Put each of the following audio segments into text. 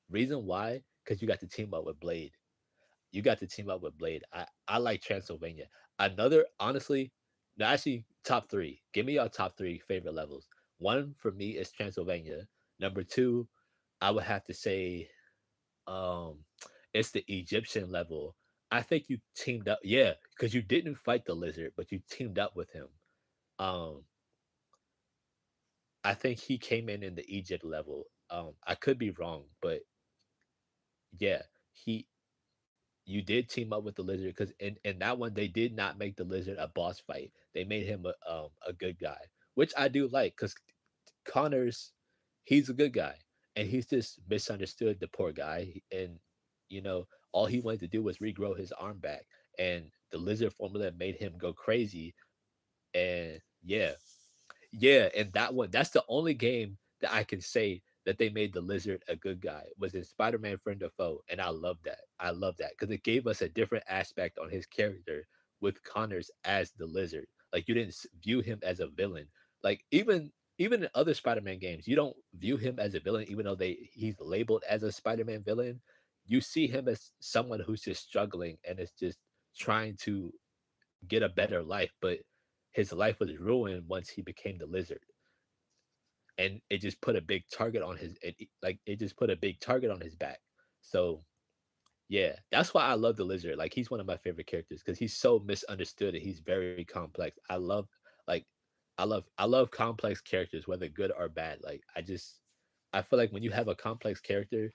Reason why? Because you got to team up with Blade. You got to team up with Blade. I like Transylvania. Another, honestly, no, actually, top three. Give me your top three favorite levels. One for me is Transylvania. Number two, I would have to say, um, it's the Egyptian level. I think you teamed up, yeah, because you didn't fight the lizard, but you teamed up with him. Um, I think he came in the Egypt level. I could be wrong, but yeah, he you did team up with the lizard because in that one they did not make the lizard a boss fight. They made him a good guy, which I do like because Connor's he's a good guy and he's just misunderstood the poor guy and you know all he wanted to do was regrow his arm back and the lizard formula made him go crazy and yeah, yeah, and that one, that's the only game that I can say that they made the lizard a good guy was in Spider-Man Friend or Foe, and I love that. I love that because it gave us a different aspect on his character with Connors as the lizard. Like you didn't view him as a villain. Like even in other Spider-Man games, you don't view him as a villain, even though he's labeled as a Spider-Man villain. You see him as someone who's just struggling and is just trying to get a better life, but his life was ruined once he became the lizard. And it just put a big target on it just put a big target on his back. So yeah, that's why I love the lizard. Like he's one of my favorite characters because he's so misunderstood and he's very complex. Like I love complex characters, whether good or bad. I feel like when you have a complex character,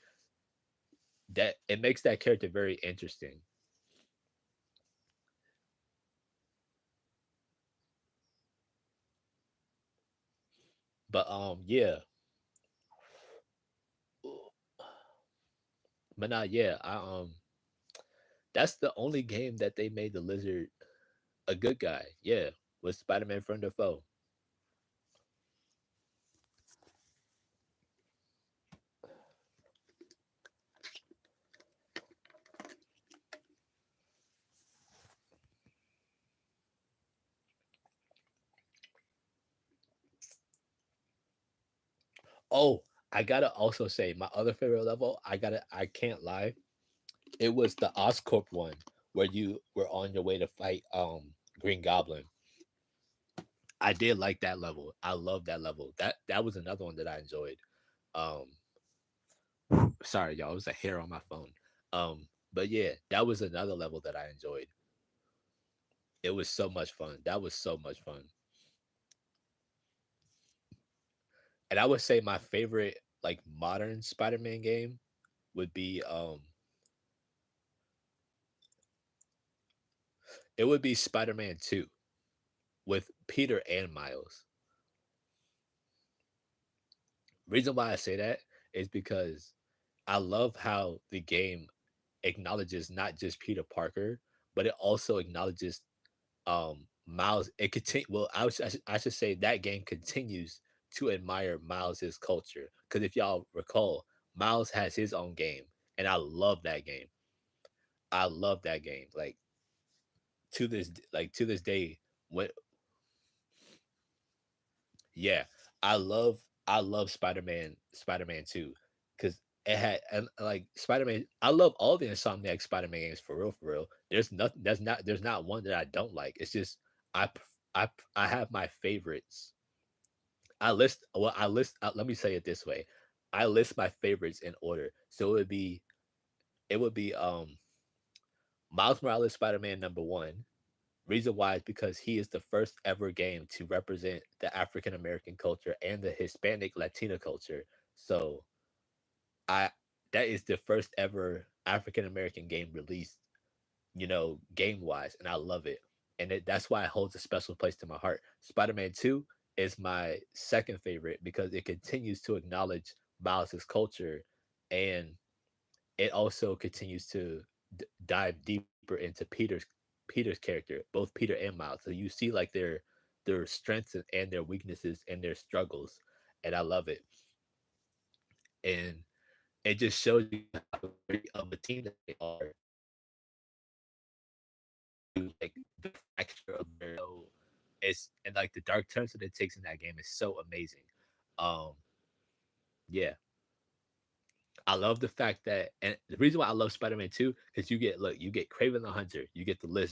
that it makes that character very interesting. But yeah, but not yeah. I That's the only game that they made the lizard a good guy. Yeah, was Spider-Man Friend or Foe. Oh, I gotta also say my other favorite level. I can't lie. It was the Oscorp one where you were on your way to fight Green Goblin. I did like that level. I love that level. That was another one that I enjoyed. Um, sorry y'all, it was a hair on my phone. But yeah, that was another level that I enjoyed. It was so much fun. That was so much fun. And I would say my favorite like modern Spider-Man game would be it would be Spider-Man 2 with Peter and Miles. Reason why I say that is because I love how the game acknowledges not just Peter Parker, but it also acknowledges Miles. It continue well. I should say that game continues to admire Miles's culture because if y'all recall, Miles has his own game, and I love that game. I love that game. To this day, when yeah, I love Spider-Man 2 because it had and like Spider-Man. I love all the Insomniac Spider-Man games for real, for real. There's not one that I don't like. It's just I have my favorites. I list let me say it this way. I list my favorites in order. So it would be Miles Morales Spider-Man number 1. Reason why is because he is the first ever game to represent the African American culture and the Hispanic Latina culture. So I that is the first ever African American game released, game wise, and I love it. And that's why it holds a special place to my heart. Spider-Man 2 is my second favorite because it continues to acknowledge Miles's culture and it also continues to dive deeper into Peter's character, both Peter and Miles. So you see like their strengths and their weaknesses and their struggles, and I love it. And it just shows you how great of a team that they are. Like the fracture of their it's and like the dark turns that it takes in that game is so amazing. Um, yeah. I love the fact that and the reason why I love Spider-Man 2, because you get look, you get Kraven the Hunter, you get the Lizard,